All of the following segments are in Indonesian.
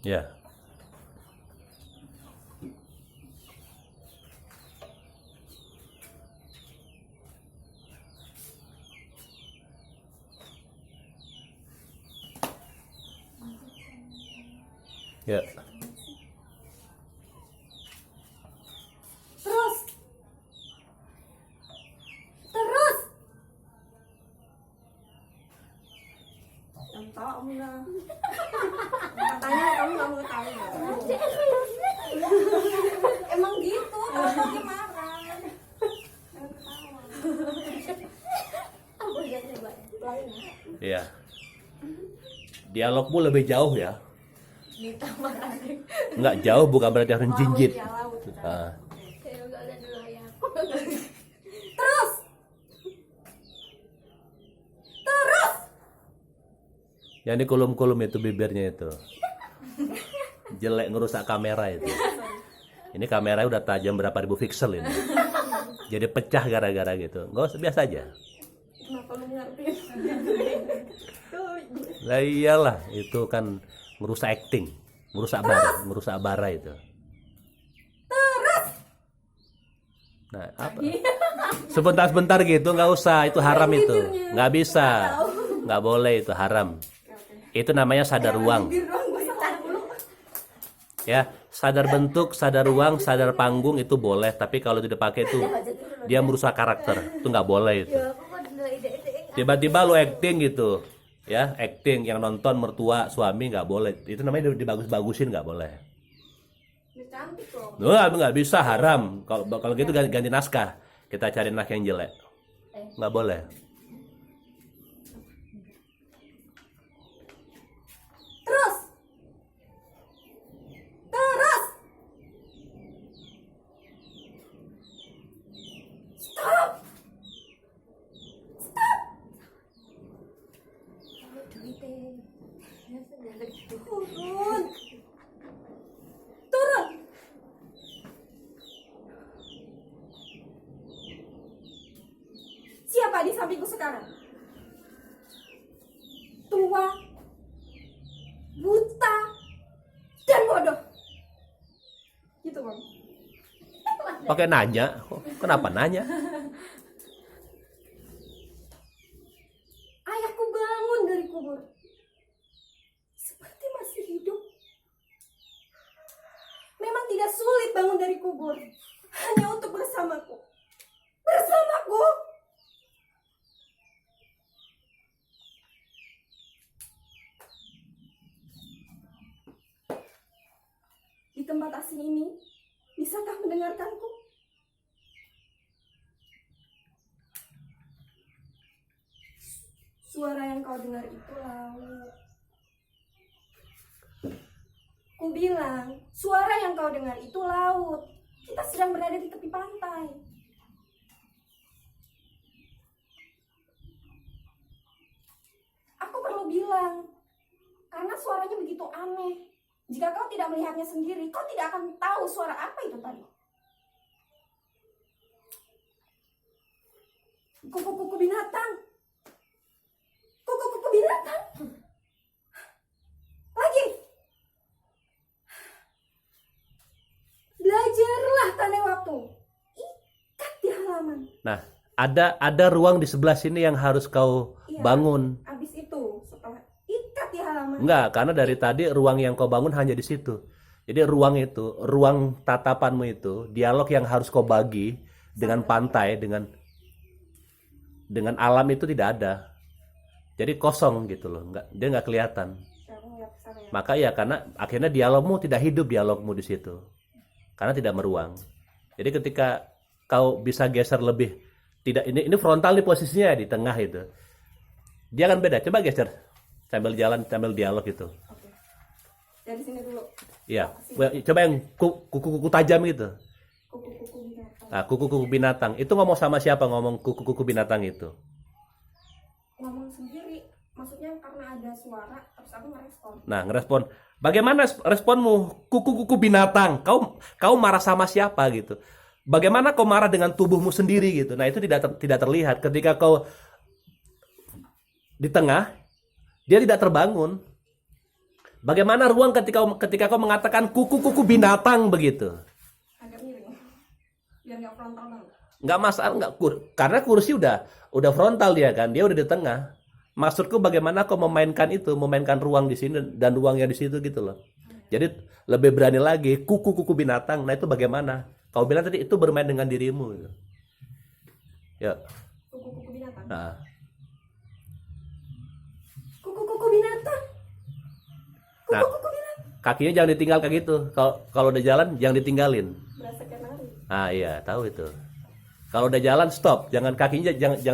Ya. Ya. Terus. Terus. Yang tahu enggak? Katanya kamu nggak mau tahu. Emang gitu, kalau dia marah. Apa yang coba? Lain. Ya. Dialogmu lebih jauh ya. Ditambah lagi. Enggak jauh bukan berarti harus jinjit. Ya, laut. Ah. Saya enggak ada dulu ya. Terus. Terus. Yang di kulum-kulum itu bibirnya itu. Jelek ngerusak kamera itu. Ini kamera udah tajam berapa ribu pixel ini. Jadi pecah gara-gara gitu. Nggak usah, biasa aja. Kenapa lu ngerti? Lah iyalah, itu kan ngerusak acting, ngerusak bara itu. Terus. Nah, apa? Sebentar-sebentar gitu nggak usah, itu haram itu. Nggak bisa. Nggak boleh, itu haram. Itu namanya sadar ruang. Bibir doang gue salah dulu. Ya, sadar bentuk, sadar ruang, sadar panggung itu boleh, tapi kalau tidak pakai itu dia merusak karakter. Itu nggak boleh itu. Ya, aku kok ada ide-ide. Tiba-tiba lu acting gitu. Ya, acting yang nonton mertua, suami nggak boleh. Itu namanya dibagus-bagusin, nggak boleh. Dia cantik loh. Nggak bisa, haram. Kalau gitu ganti naskah. Kita cari naskah yang jelek. Nggak boleh. Terus. Terus. Stop. Kalau duitnya. Ya sudah gitu. Turun. Turun. Siapa di sampingku sekarang? Tua, buta, dan bodoh. Gitu, Bang. Pakai nanya. Kenapa nanya? Ayahku bangun dari kubur. Seperti masih hidup. Memang tidak sulit bangun dari kubur. Hanya untuk bersamaku. Bersamaku. Di tempat asing ini, bisakah mendengarkanku? Suara yang kau dengar itu laut. Ku bilang, suara yang kau dengar itu laut. Kita sedang berada di tepi pantai. Aku perlu bilang, karena suaranya begitu aneh. Jika kau tidak melihatnya sendiri, kau tidak akan tahu suara apa itu tadi. Kuku-kuku binatang. Kuku-kuku binatang. Lagi. Belajarlah tanda waktu. Ikat di halaman. Nah, ada ruang di sebelah sini yang harus kau Iya. bangun. Abis itu, setelah ikat di halaman. Enggak, karena dari tadi ruang yang kau bangun hanya di situ. Jadi ruang itu, ruang tatapanmu itu, dialog yang harus kau bagi dengan pantai, dengan alam itu tidak ada. Jadi kosong gitu loh, dia nggak kelihatan. Aku ngeliat ke sana ya. Maka ya karena akhirnya dialogmu tidak hidup, dialogmu di situ, karena tidak meruang. Jadi ketika kau bisa geser lebih, tidak ini frontal nih posisinya di tengah itu, dia akan beda. Coba geser sambil jalan sambil dialog itu. Oke. Dari sini dulu. Iya, coba yang kuku-kuku tajam gitu. Kuku-kuku binatang. Nah, kuku-kuku binatang itu ngomong sama siapa? Ngomong kuku-kuku binatang itu. Ngomong sendiri. Maksudnya karena ada suara, terus aku ngerespon. Nah, ngerespon. Bagaimana responmu? Kuku-kuku binatang. Kau marah sama siapa gitu? Bagaimana kau marah dengan tubuhmu sendiri gitu? Nah, itu tidak terlihat. Ketika kau di tengah, dia tidak terbangun. Bagaimana ruang ketika kau mengatakan kuku-kuku binatang begitu? Agak miring. Biar nggak frontal banget. Nggak masalah, karena kursi udah frontal dia kan, dia udah di tengah. Maksudku bagaimana kau memainkan ruang di sini dan ruangnya di situ gitu loh. Jadi lebih berani lagi kuku-kuku binatang. Nah itu bagaimana? Kau bilang tadi itu bermain dengan dirimu. Gitu. Ya. Kuku-kuku binatang. Nah. Kuku-kuku binatang. Nah, Kuku-kuku binatang. kakinya jangan ditinggal kayak gitu. Kalau udah jalan jangan ditinggalin. Berasa kayak nari. Ah iya, tahu itu. Kalau udah jalan stop, jangan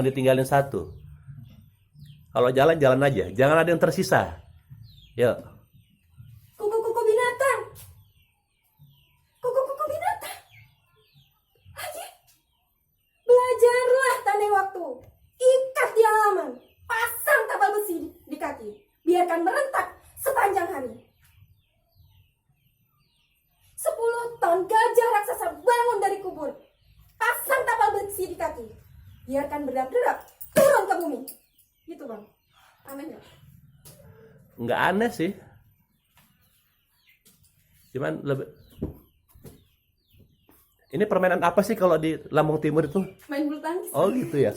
ditinggalin satu. Kalau jalan aja, jangan ada yang tersisa. Yuk. Kuku-kuku binatang. Kuku-kuku binatang. Lagi. Belajarlah tandai waktu. Ikat di halaman. Pasang tabal besi di kaki. Biarkan merentak sepanjang hari. 10 ton gajah raksasa bangun dari kubur. Pasang tabal besi di kaki. Biarkan berderap-derap turun ke bumi. Gitu bang. Aneh nggak? Nggak aneh sih. Cuman lebih. Ini permainan apa sih kalau di Lampung Timur itu? Main bulu tangkis. Oh gitu ya.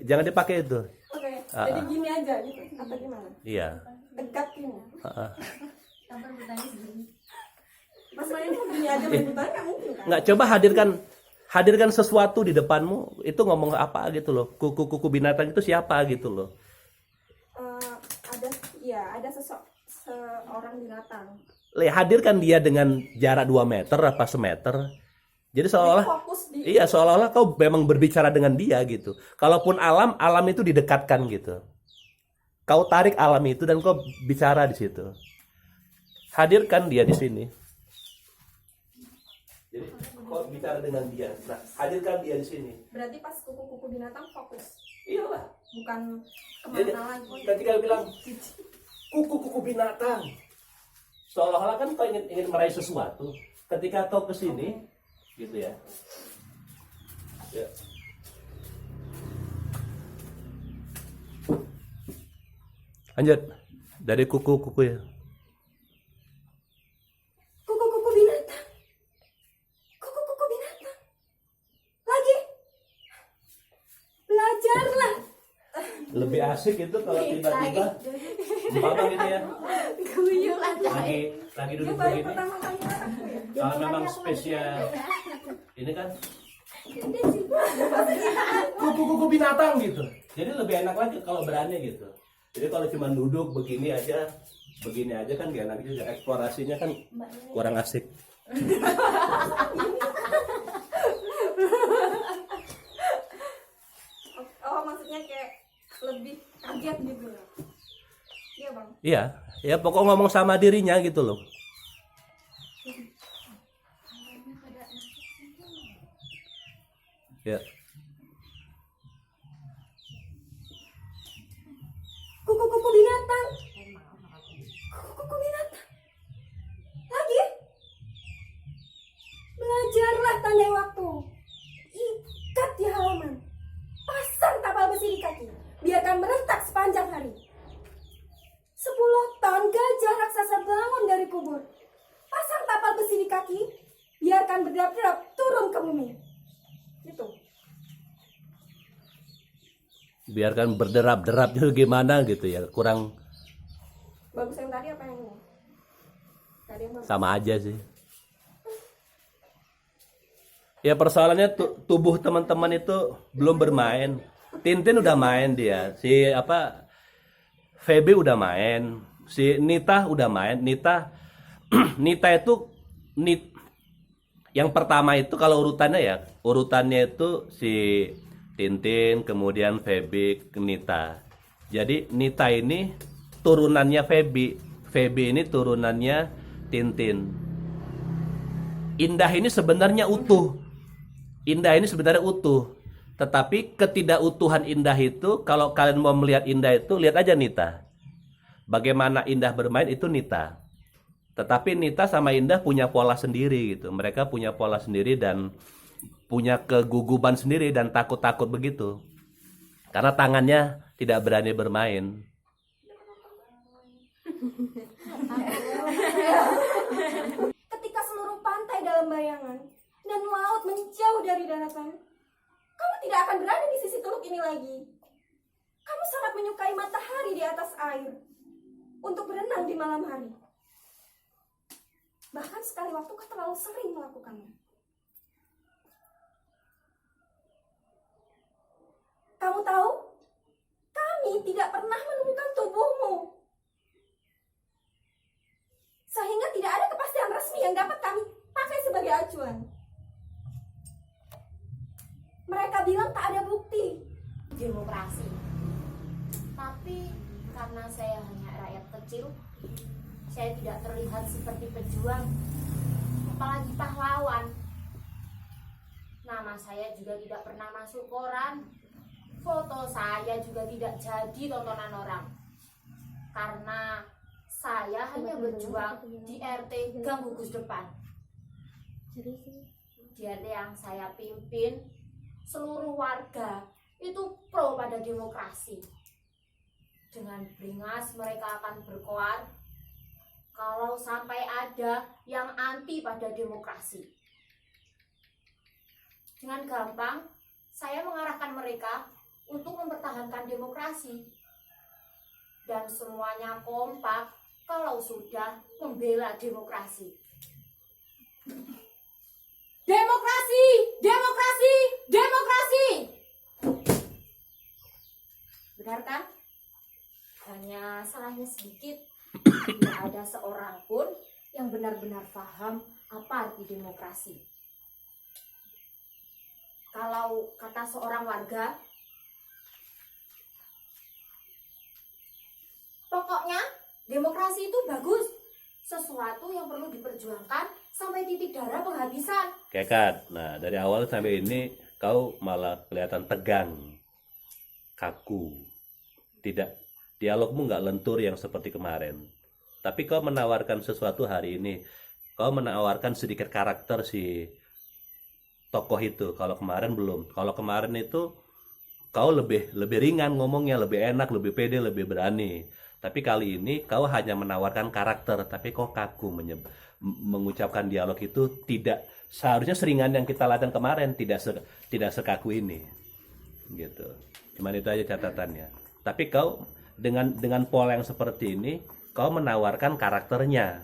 Jangan dipakai itu. Oke. Jadi gini aja gitu. Atau gimana? Iya. Dekat gini. Tampar bertanya segini. Mas main gini aja main bulu tangkis nggak mungkin kan? Nggak, coba hadirkan sesuatu di depanmu. Itu ngomong apa gitu loh. Kuku-kuku binatang itu siapa gitu loh. Ada seorang binatang. Hadirkan dia dengan jarak 2 meter apa semeter. Jadi seolah-olah Fokus di iya, seolah-olah kau memang berbicara dengan dia gitu. Kalaupun alam itu didekatkan gitu. Kau tarik alam itu dan kau bicara di situ. Hadirkan dia di sini. Jadi kau bicara dengan dia. Nah, hadirkan dia di sini. berarti pas kuku-kuku binatang fokus, Iyalah. bukan Jadi kemana lagi. ketika bilang kuku-kuku binatang, seolah-olah kan kau ingin meraih sesuatu. Ketika kau kesini, gitu ya. Ya. Lanjut dari kuku-kuku ya. Kuku-kuku binatang. Kuku-kuku binatang. Lagi. Belajarlah. Lebih asik itu kalau tiba-tiba umpama gitu ya. Guyur aja. Lagi Dia duduk baru begini. pertama kali aku ya. Kalau memang spesial ini kan kuku-kuku binatang gitu. Jadi lebih enak lagi kalau berani gitu. Jadi kalau cuma duduk begini aja kan gak enak juga. Eksplorasinya kan kurang asik. Oh maksudnya kayak lebih kaget gitu ya. Iya bang. Iya, ya pokok ngomong sama dirinya gitu loh. Ya. Kuku-kuku binatang. Kuku-kuku binatang. Lagi. Belajarlah tandai waktu. Ikat di halaman. Pasang tapal besi di kaki. Biarkan merentak sepanjang hari. 10 ton gajah raksasa bangun dari kubur. Pasang tapal besi di kaki. Biarkan berderap-derap turun ke bumi. Gitu. Biarkan berderap-derap itu gimana gitu ya. Kurang Bagus yang tadi apa yang ini? Tadi yang bagus. sama aja sih. Ya persoalannya tubuh teman-teman itu belum bermain. Tintin udah main dia. Si apa Feby udah main. Si Nita udah main. Nita itu yang pertama itu kalau urutannya itu si Tintin, kemudian Feby, Nita. Jadi Nita ini turunannya Feby, Feby ini turunannya Tintin. Indah ini sebenarnya utuh. Tetapi ketidakutuhan Indah itu, kalau kalian mau melihat Indah itu, lihat aja Nita. Bagaimana Indah bermain itu Nita. Tetapi Nita sama Indah punya pola sendiri gitu. Mereka punya pola sendiri dan punya keguguban sendiri dan takut-takut begitu. Karena tangannya tidak berani bermain. Ketika seluruh pantai dalam bayangan dan laut menjauh dari daratan, kamu tidak akan berada di sisi teluk ini lagi. Kamu sangat menyukai matahari di atas air untuk berenang di malam hari. Bahkan sekali waktu kau terlalu sering melakukannya. Kamu tahu, kami tidak pernah menemukan tubuhmu. Sehingga tidak ada kepastian resmi yang dapat kami pakai sebagai acuan. Mereka bilang tak ada bukti. Demokrasi. Tapi karena saya hanya rakyat kecil, saya tidak terlihat seperti pejuang, apalagi pahlawan. Nama saya juga tidak pernah masuk koran. Foto saya juga tidak jadi tontonan orang. Karena saya hanya berjuang di RT Gang Gugus Depan. Di RT yang saya pimpin, seluruh warga itu pro pada demokrasi. Dengan beringas mereka akan berkoar kalau sampai ada yang anti pada demokrasi. Dengan gampang, saya mengarahkan mereka untuk mempertahankan demokrasi. Dan semuanya kompak kalau sudah membela demokrasi. Demokrasi! Demokrasi! Demokrasi! Benar kan? Hanya salahnya sedikit. Tidak ada seorang pun yang benar-benar paham apa arti demokrasi. Kalau kata seorang warga, pokoknya demokrasi itu bagus, sesuatu yang perlu diperjuangkan sampai titik darah penghabisan. Kekat. Nah, dari awal sampai ini kau malah kelihatan tegang, kaku. Tidak, dialogmu nggak lentur yang seperti kemarin. Tapi kau menawarkan sesuatu hari ini. Kau menawarkan sedikit karakter si tokoh itu. Kalau kemarin belum. Kalau kemarin itu kau lebih ringan ngomongnya, lebih enak, lebih pede, lebih berani. Tapi kali ini kau hanya menawarkan karakter, tapi kau kaku mengucapkan dialog itu. Tidak seharusnya seringan yang kita latihan kemarin, tidak sekaku ini. Gitu. Cuman itu aja catatannya. Tapi kau dengan pola yang seperti ini, kau menawarkan karakternya.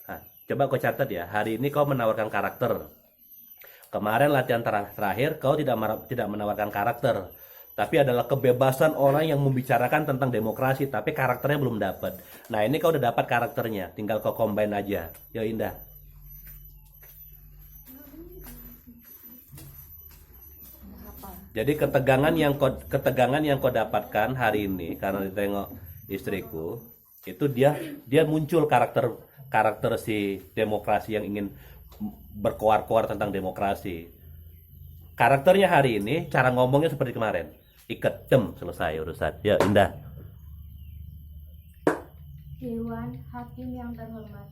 Nah, coba kau catat ya, hari ini kau menawarkan karakter. Kemarin latihan terakhir kau tidak menawarkan karakter, tapi adalah kebebasan orang yang membicarakan tentang demokrasi, tapi karakternya belum dapat. Nah, ini kau udah dapat karakternya, tinggal kau combine aja. Ya Indah. Jadi ketegangan yang kau dapatkan hari ini karena ditengok istriku, itu dia muncul karakter si demokrasi yang ingin berkoar-koar tentang demokrasi. Karakternya hari ini, cara ngomongnya seperti kemarin. Iket selesai urusan. Ya, Indah. Dewan Hakim yang terhormat,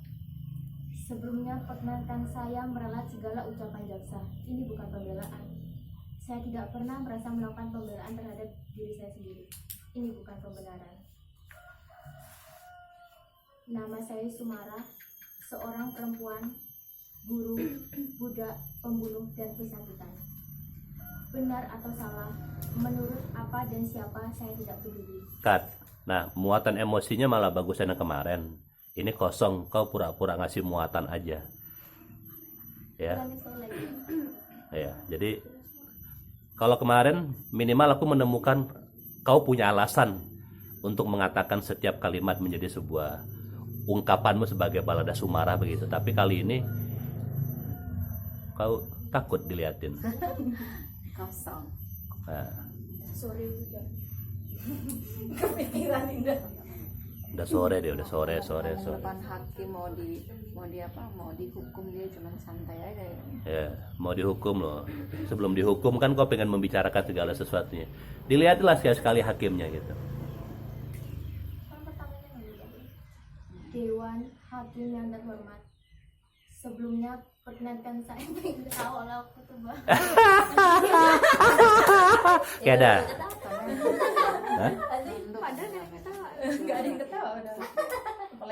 sebelumnya perkenankan saya meralat segala ucapan jaksa. Ini bukan pembelaan. Saya tidak pernah merasa melakukan pembelaan terhadap diri saya sendiri. Ini bukan pembenaran. Nama saya Sumara, seorang perempuan, buruh, budak, pembunuh, dan pesakitan. Benar atau salah, menurut apa dan siapa saya tidak peduli. Cut. Nah, muatan emosinya malah bagusan yang kemarin. Ini kosong, kau pura-pura ngasih muatan aja. Ya. Ya, jadi kalau kemarin minimal aku menemukan kau punya alasan untuk mengatakan setiap kalimat menjadi sebuah ungkapanmu sebagai balada Sumara begitu. Tapi kali ini kau takut diliatin. Kosong. Nah, Sorry juga. Kepikiran Indah. udah sore deh, udah sore. Depan hakim mau dihukum dia cuman santai aja ya. Ya, mau dihukum loh. Sebelum dihukum kan kau pengen membicarakan segala sesuatunya. Dilihatlah sekali hakimnya gitu. Dewan Hakim yang terhormat, sebelumnya perkenankan saya awal aku tuh bang. Kayak ada. Padahal yang ketawa. Nggak ada yang ketawa udah.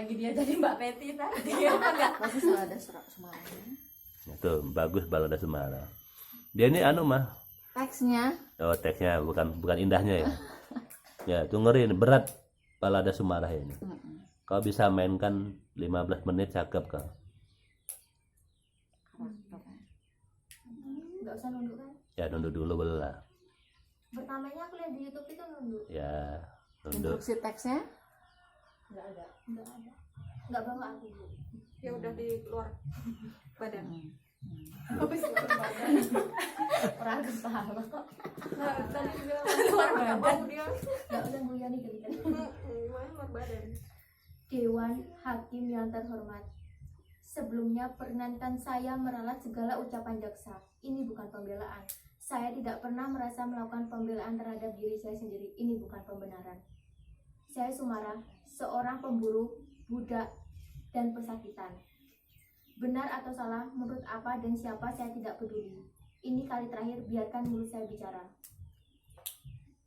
apalagi dia jadi Mbak Peti tadi. Enggak. Bagus lah ada serak Semarang. Itu bagus balada Semarang. Dia ini anu mah. Teksnya Oh, teksnya bukan indahnya ya. Ya, dengerin berat balada Semarang ini. Kau bisa mainkan 15 menit cakep kau. Enggak usah nunduk kan? Ya nunduk dulu belah. Pertamanya aku lihat di YouTube itu nunduk. Ya, nunduk. instruksi teksnya Enggak ada. Enggak bawa aku, Bu. Ya udah di luar badan. Orang kepala. Nah, tadi juga Luar nggak badan. mau dia. Enggak usah Bu Yani gini. Main luar badan. Dewan Hakim yang terhormat. Sebelumnya perkenankan saya meralat segala ucapan jaksa. Ini bukan pembelaan. Saya tidak pernah merasa melakukan pembelaan terhadap diri saya sendiri. Ini bukan pembenaran. Saya Sumara, seorang pemburu, budak, dan pesakitan. Benar atau salah, menurut apa dan siapa saya tidak peduli. Ini kali terakhir, biarkan mulut saya bicara.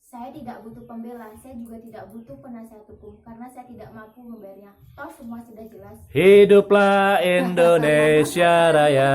Saya tidak butuh pembela, saya juga tidak butuh penasihat hukum karena saya tidak mampu membayarnya. Toh semua sudah jelas. Hiduplah Indonesia Raya.